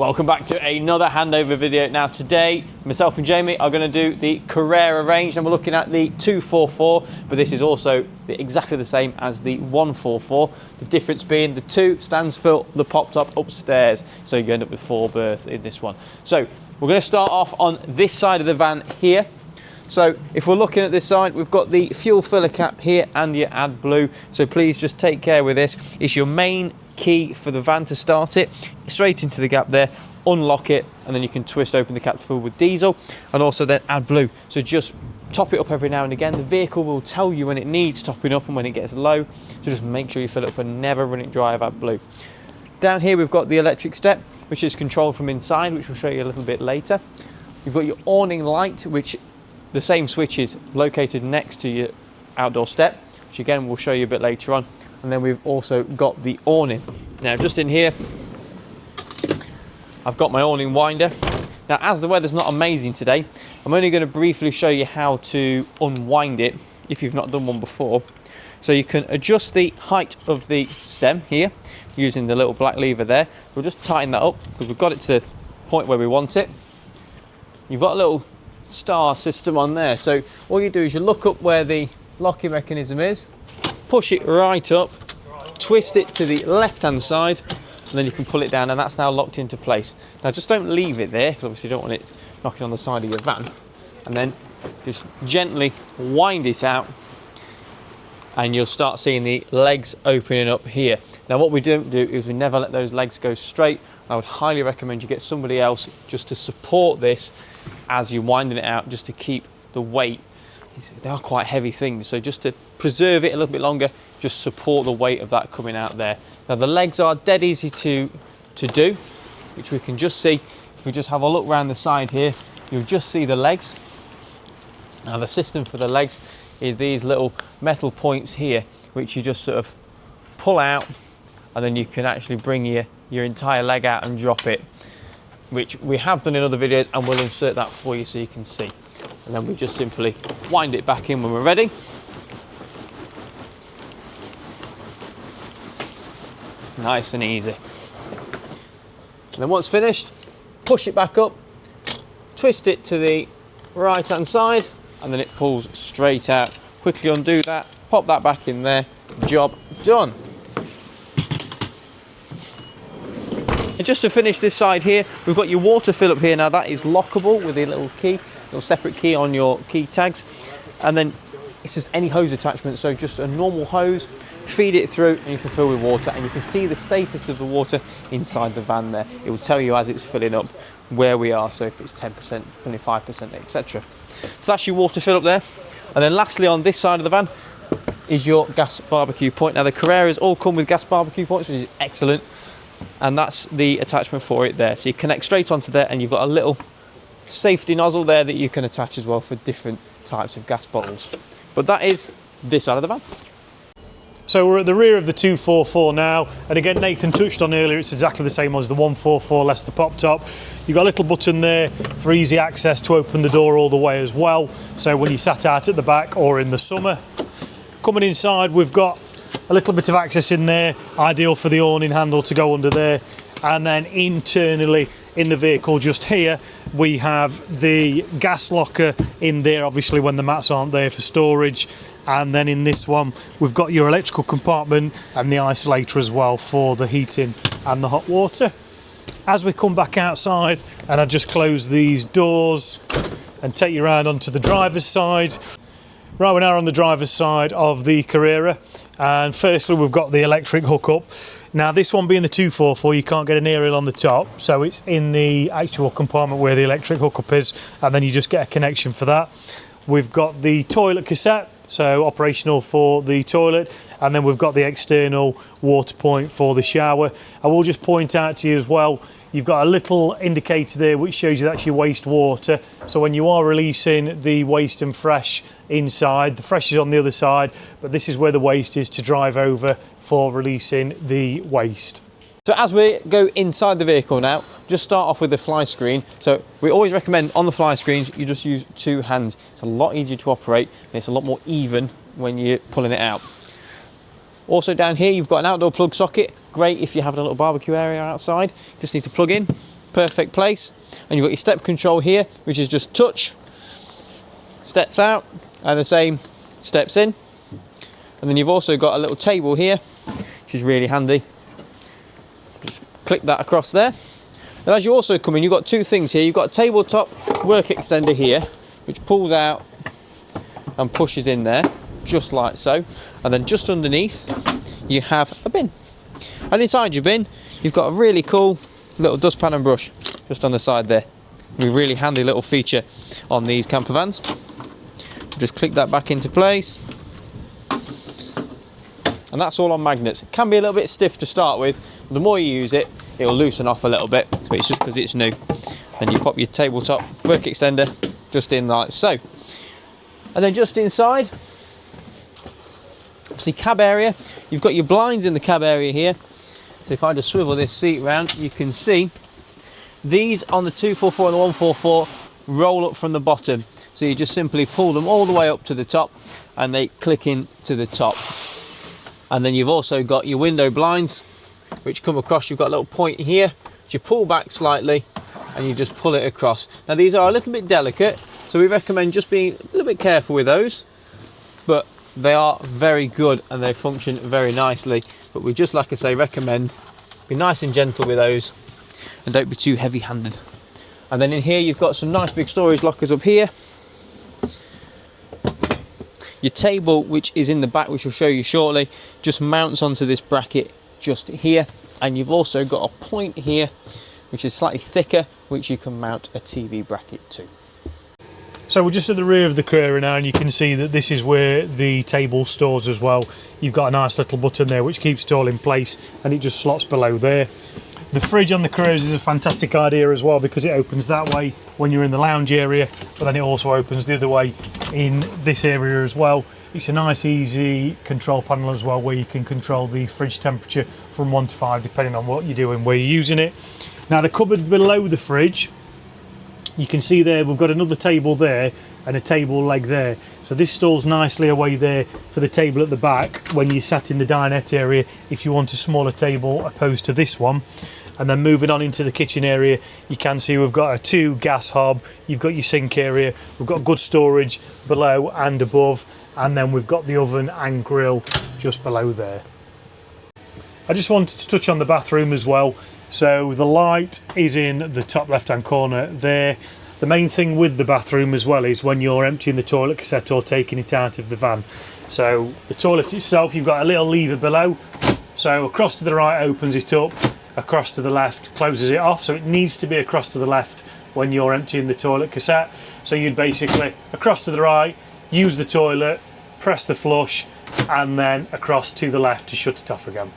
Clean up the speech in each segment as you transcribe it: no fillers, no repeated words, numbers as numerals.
Welcome back to another handover video. Now today, myself and Jamie are going to do the Carrera range, and we're looking at the 244, but this is also exactly the same as the 144. The difference being the 2 stands for the pop top upstairs, so you end up with 4 berth in this one. So we're going to start off on this side of the van here. So if we're looking at this side, we've got the fuel filler cap here and your AdBlue. So please just take care with this. It's your main key for the van to start it. Straight into the gap there, unlock it, and then you can twist open the cap to fill with diesel, and also then AdBlue. So just top it up every now and again. The vehicle will tell you when it needs topping up and when it gets low. So just make sure you fill it up and never run it dry of AdBlue. Down here we've got the electric step, which is controlled from inside, which we'll show you a little bit later. You've got your awning light, which the same switch is located next to your outdoor step, which again we'll show you a bit later on. And then we've also got the awning. Now just in here, I've got my awning winder. Now as the weather's not amazing today, I'm only going to briefly show you how to unwind it if you've not done one before. So you can adjust the height of the stem here using the little black lever there. We'll just tighten that up because we've got it to the point where we want it. You've got a little star system on there, so all you do is you look up where the locking mechanism is, push it right up, twist it to the left hand side, and then you can pull it down, and that's now locked into place. Now just don't leave it there because obviously you don't want it knocking on the side of your van, and then just gently wind it out and you'll start seeing the legs opening up here. Now what we don't do is we never let those legs go straight. I would highly recommend you get somebody else just to support this as you're winding it out, just to keep the weight. They are quite heavy things, so just to preserve it a little bit longer, just support the weight of that coming out there. Now the legs are dead easy to do, which we can just see. If we just have a look around the side here, you'll just see the legs. Now the system for the legs is these little metal points here, which you just sort of pull out, and then you can actually bring your entire leg out and drop it, which we have done in other videos, and we'll insert that for you so you can see. And then we just simply wind it back in when we're ready. Nice and easy. And then once finished, push it back up, twist it to the right hand side, and then it pulls straight out. Quickly undo that, pop that back in there, job done. And just to finish this side here, we've got your water fill up here. Now that is lockable with a little key, little separate key on your key tags. And then it's just any hose attachment. So just a normal hose, feed it through and you can fill with water. And you can see the status of the water inside the van there. It will tell you as it's filling up where we are. So if it's 10%, 25%, etc. So that's your water fill up there. And then lastly on this side of the van is your gas barbecue point. Now the Carreras all come with gas barbecue points, which is excellent. And that's the attachment for it there. So you connect straight onto there, and you've got a little safety nozzle there that you can attach as well for different types of gas bottles. But that is this side of the van. So we're at the rear of the 244 now, and again Nathan touched on earlier, it's exactly the same as the 144 less the pop top. You've got a little button there for easy access to open the door all the way as well, so when you sat out at the back or in the summer. Coming inside, we've got a little bit of access in there, ideal for the awning handle to go under there. And then internally in the vehicle just here, we have the gas locker in there, obviously when the mats aren't there for storage. And then in this one, we've got your electrical compartment and the isolator as well for the heating and the hot water. As we come back outside, and I just close these doors and take you around onto the driver's side. Right, we're now on the driver's side of the Carrera, and firstly we've got the electric hookup. Now this one being the 244, you can't get an aerial on the top, so it's in the actual compartment where the electric hookup is, and then you just get a connection for that. We've got the toilet cassette, so operational for the toilet, and then we've got the external water point for the shower. I will just point out to you as well, you've got a little indicator there which shows you that's your waste water. So when you are releasing the waste and fresh inside, the fresh is on the other side, but this is where the waste is to drive over for releasing the waste. So as we go inside the vehicle now, just start off with the fly screen. So we always recommend on the fly screens, you just use 2 hands. It's a lot easier to operate and it's a lot more even when you're pulling it out. Also down here, you've got an outdoor plug socket. Great if you're having a little barbecue area outside. Just need to plug in, perfect place. And you've got your step control here, which is just touch, steps out, and the same steps in. And then you've also got a little table here, which is really handy. Just click that across there. And as you also come in, you've got two things here. You've got a tabletop work extender here, which pulls out and pushes in there, just like so. And then just underneath, you have a bin. And inside your bin, you've got a really cool little dustpan and brush just on the side there. A really handy little feature on these camper vans. Just click that back into place. And that's all on magnets. It can be a little bit stiff to start with. The more you use it, it'll loosen off a little bit, but it's just because it's new. And you pop your tabletop work extender just in like so. And then just inside, obviously cab area. You've got your blinds in the cab area here. So if I just swivel this seat round, you can see these on the 244 and the 144 roll up from the bottom. So you just simply pull them all the way up to the top and they click in to the top. And then you've also got your window blinds, which come across. You've got a little point here, which you pull back slightly and you just pull it across. Now these are a little bit delicate, so we recommend just being a little bit careful with those, but they are very good and they function very nicely. But we just, like I say, recommend be nice and gentle with those and don't be too heavy-handed. And then in here you've got some nice big storage lockers up here. Your table, which is in the back, which we'll show you shortly, just mounts onto this bracket just here. And you've also got a point here, which is slightly thicker, which you can mount a TV bracket to. So we're just at the rear of the Carrera now, and you can see that this is where the table stores as well. You've got a nice little button there which keeps it all in place, and it just slots below there. The fridge on the Carreras is a fantastic idea as well, because it opens that way when you're in the lounge area, but then it also opens the other way in this area as well. It's a nice easy control panel as well, where you can control the fridge temperature from 1 to 5 depending on what you're doing, where you're using it. Now the cupboard below the fridge, you can see there we've got another table there and a table leg there. So this stalls nicely away there for the table at the back when you sat in the dinette area if you want a smaller table opposed to this one. And then moving on into the kitchen area, you can see we've got a 2 gas hob, you've got your sink area, we've got good storage below and above, and then we've got the oven and grill just below there. I just wanted to touch on the bathroom as well. So the light is in the top left hand corner there. The main thing with the bathroom as well is when you're emptying the toilet cassette or taking it out of the van. So the toilet itself, you've got a little lever below. So across to the right opens it up, across to the left closes it off. So it needs to be across to the left when you're emptying the toilet cassette. So you'd basically across to the right, use the toilet, press the flush, and then across to the left to shut it off again.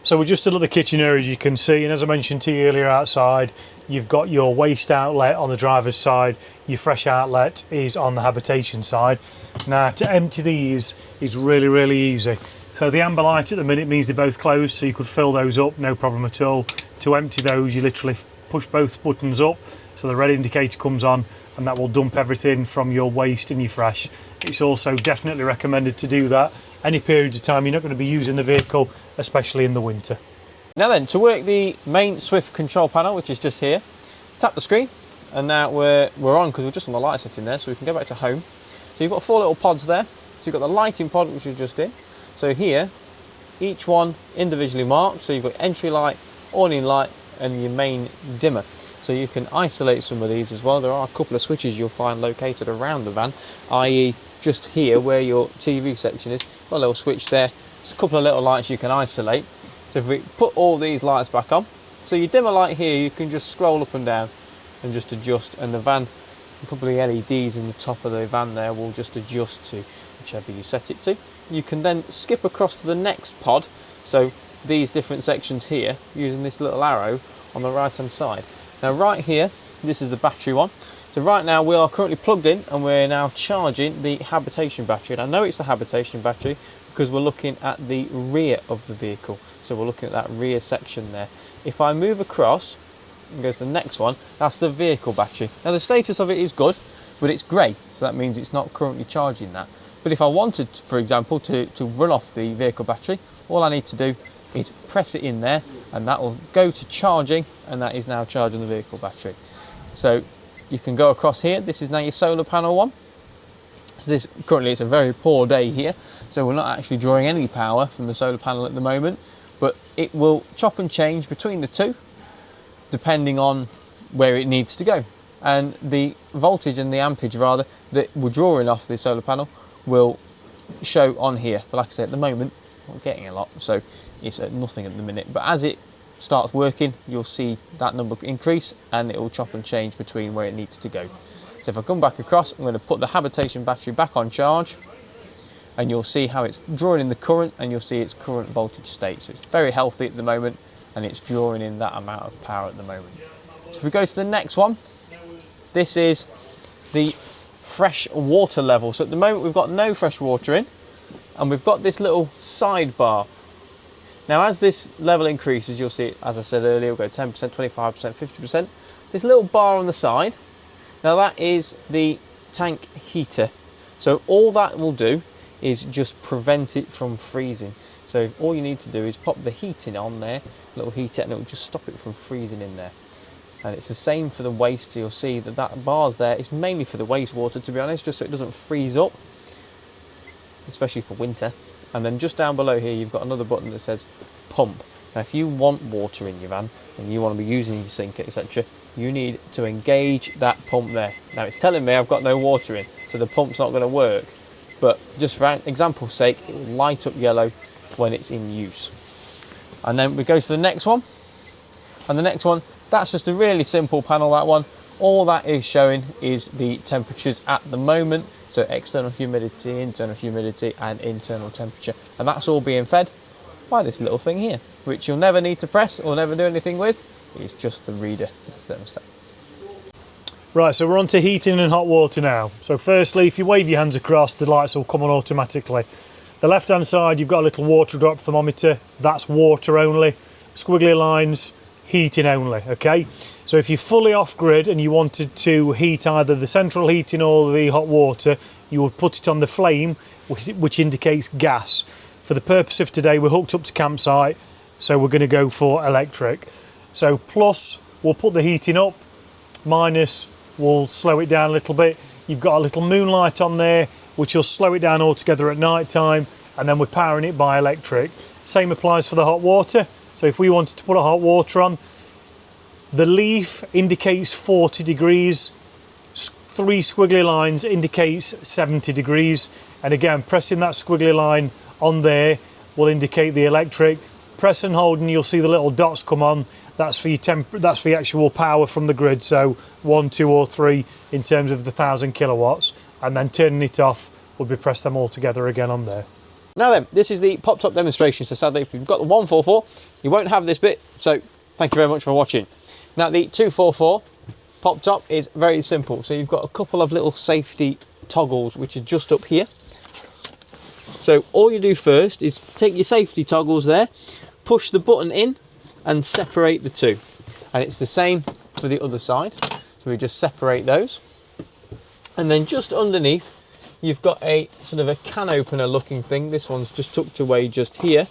So we're just at the kitchen area, as you can see, and as I mentioned to you earlier outside, you've got your waste outlet on the driver's side, your fresh outlet is on the habitation side. Now to empty these is really easy. So the amber light at the minute means they're both closed, so you could fill those up, no problem at all. To empty those, you literally push both buttons up, so the red indicator comes on, and that will dump everything from your waste and your fresh. It's also definitely recommended to do that any periods of time you're not going to be using the vehicle, especially in the winter. Now then, to work the main Swift control panel, which is just here, tap the screen, and now we're on because we're just on the light setting there, so we can go back to home. So you've got 4 little pods there. So you've got the lighting pod, which we just did. So here, each one individually marked. So you've got entry light, awning light, and your main dimmer. So you can isolate some of these as well. There are a couple of switches you'll find located around the van, i.e. just here where your TV section is. Got a little switch there. There's a couple of little lights you can isolate. So if we put all these lights back on, so your dimmer light here, you can just scroll up and down and just adjust, and the van, a couple of LEDs in the top of the van there will just adjust to whichever you set it to. You can then skip across to the next pod, so these different sections here, using this little arrow on the right hand side. Now right here, this is the battery one. So right now we are currently plugged in and we're now charging the habitation battery. And I know it's the habitation battery because we're looking at the rear of the vehicle. So we're looking at that rear section there. If I move across and go to the next one, that's the vehicle battery. Now the status of it is good, but it's grey, so that means it's not currently charging that. But if I wanted, for example, to run off the vehicle battery, all I need to do, is press it in there, and that will go to charging, and that is now charging the vehicle battery. So you can go across here. This is now your solar panel one. So this currently, it's a very poor day here, so we're not actually drawing any power from the solar panel at the moment, but it will chop and change between the two depending on where it needs to go. And the voltage and the ampage rather that we're drawing off the solar panel will show on here. But like I said, at the moment we're getting a lot, so it's at nothing at the minute, but as it starts working you'll see that number increase and it will chop and change between where it needs to go. So if I come back across, I'm going to put the habitation battery back on charge, and you'll see how it's drawing in the current, and you'll see its current voltage state. So it's very healthy at the moment, and it's drawing in that amount of power at the moment. So if we go to the next one, this is the fresh water level. So at the moment we've got no fresh water in, and we've got this little sidebar. Now as this level increases, you'll see, as I said earlier, we'll go 10%, 25%, 50%. This little bar on the side, now that is the tank heater. So all that will do is just prevent it from freezing. So all you need to do is pop the heating on there, little heater, and it will just stop it from freezing in there. And it's the same for the waste. So you'll see that that bar's there. It's mainly for the wastewater, to be honest, just so it doesn't freeze up, especially for winter. And then just down below here, you've got another button that says pump. Now, if you want water in your van and you want to be using your sink, etc., you need to engage that pump there. Now, it's telling me I've got no water in, so the pump's not going to work. But just for example's sake, it will light up yellow when it's in use. And then we go to the next one. And the next one, that's just a really simple panel, that one. All that is showing is the temperatures at the moment. So external humidity, internal humidity, and internal temperature. And that's all being fed by this little thing here, which you'll never need to press or never do anything with. It's just the reader, just the thermostat. Right, so we're on to heating and hot water now. So firstly, if you wave your hands across, the lights will come on automatically. The left hand side, you've got a little water drop thermometer. That's water only. Squiggly lines, heating only, okay? So if you're fully off grid and you wanted to heat either the central heating or the hot water, you would put it on the flame, which indicates gas. For the purpose of today, we're hooked up to campsite, so we're going to go for electric. So plus, we'll put the heating up, minus, we'll slow it down a little bit. You've got a little moonlight on there, which will slow it down altogether at night time, and then we're powering it by electric. Same applies for the hot water. So if we wanted to put a hot water on, the leaf indicates 40 degrees, 3 squiggly lines indicates 70 degrees, and again, pressing that squiggly line on there will indicate the electric. Press and hold and you'll see the little dots come on. That's for your actual power from the grid, so 1, 2 or 3 in terms of the 1000 kilowatts, and then turning it off will be press them all together again on there. Now then, this is the pop-top demonstration, so sadly if you've got the 144 you won't have this bit, so thank you very much for watching. Now the 244 pop-top is very simple, so you've got a couple of little safety toggles which are just up here. So all you do first is take your safety toggles there, push the button in and separate the two, and it's the same for the other side. So we just separate those, and then just underneath you've got a sort of a can opener looking thing. This one's just tucked away just here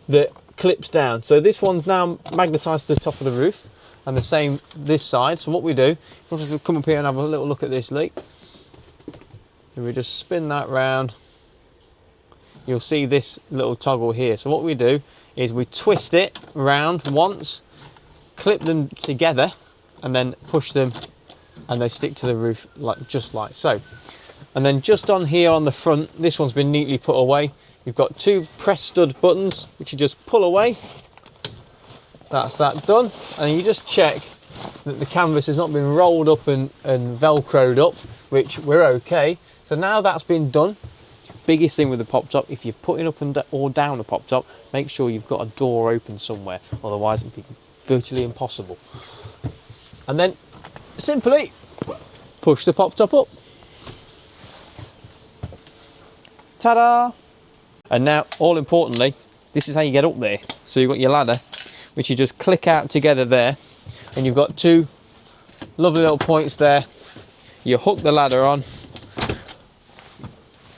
that clips down. So this one's now magnetised to the top of the roof, and the same this side. So what we do, we'll just come up here and have a little look at this leak. And we just spin that round. You'll see this little toggle here. So what we do is we twist it round once, clip them together, and then push them, and they stick to the roof just like so. And then just on here on the front, this one's been neatly put away. You've got 2 press stud buttons, which you just pull away. That's that done. And you just check that the canvas has not been rolled up and velcroed up, which we're okay. So now that's been done, biggest thing with the pop top, if you're putting up or down a pop top, make sure you've got a door open somewhere, otherwise it'll be virtually impossible. And then simply push the pop top up. Ta-da! And now, all importantly, this is how you get up there. So you've got your ladder, which you just click out together there, and you've got 2 lovely little points there. You hook the ladder on,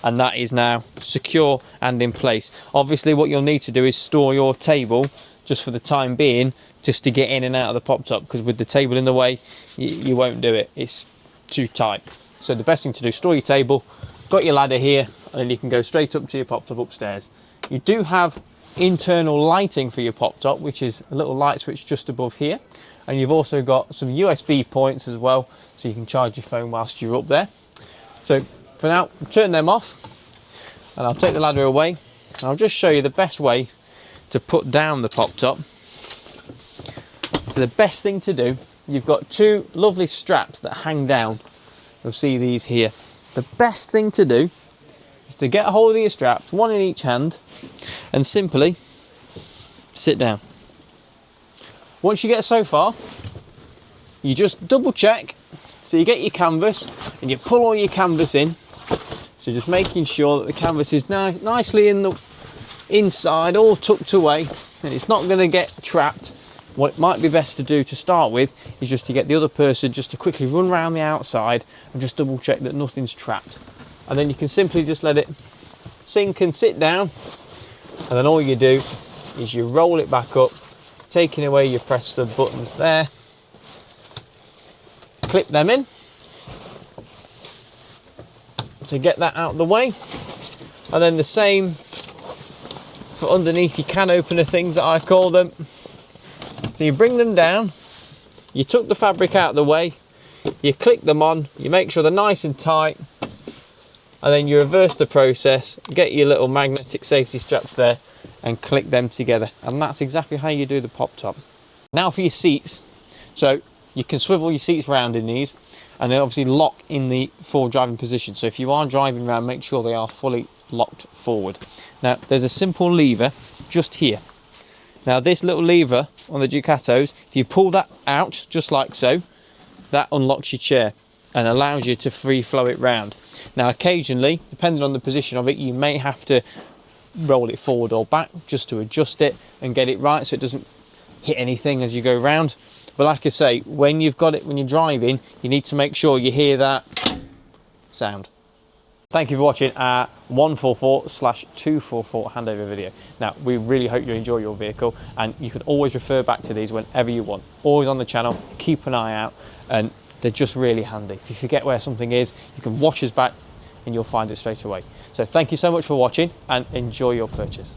and that is now secure and in place. Obviously what you'll need to do is store your table just for the time being, just to get in and out of the pop top, because with the table in the way you won't do it, it's too tight. So the best thing to do, store your table, got your ladder here, and then you can go straight up to your pop top upstairs. You do have internal lighting for your pop top, which is a little light switch just above here, and you've also got some USB points as well, so you can charge your phone whilst you're up there. So for now, turn them off, and I'll take the ladder away, and I'll just show you the best way to put down the pop top. So the best thing to do, you've got two lovely straps that hang down. You'll see these here. The best thing to do is to get a hold of your straps, one in each hand, and simply sit down. Once you get so far, you just double check. So you get your canvas and you pull all your canvas in. So just making sure that the canvas is nicely in the inside, all tucked away, and it's not going to get trapped. What it might be best to do to start with is just to get the other person just to quickly run around the outside and just double check that nothing's trapped. And then you can simply just let it sink and sit down, and then all you do is you roll it back up, taking away your press stud buttons there, clip them in to get that out of the way, and then the same for underneath your can opener things that I call them. So you bring them down, you tuck the fabric out of the way, you click them on, you make sure they're nice and tight, and then you reverse the process, get your little magnetic safety straps there and click them together, and that's exactly how you do the pop top. Now for your seats, so you can swivel your seats round in these, and they obviously lock in the forward driving position. So if you are driving around, make sure they are fully locked forward. Now there's a simple lever just here. Now this little lever on the Ducatos, if you pull that out just like so, that unlocks your chair and allows you to free flow it round. Now occasionally, depending on the position of it, you may have to roll it forward or back just to adjust it and get it right so it doesn't hit anything as you go round. But like I say, when you've got it, when you're driving, you need to make sure you hear that sound. Thank you for watching our 144/244 handover video. Now, we really hope you enjoy your vehicle, and you can always refer back to these whenever you want. Always on the channel, keep an eye out, and they're just really handy. If you forget where something is, you can watch us back and you'll find it straight away. So thank you so much for watching, and enjoy your purchase.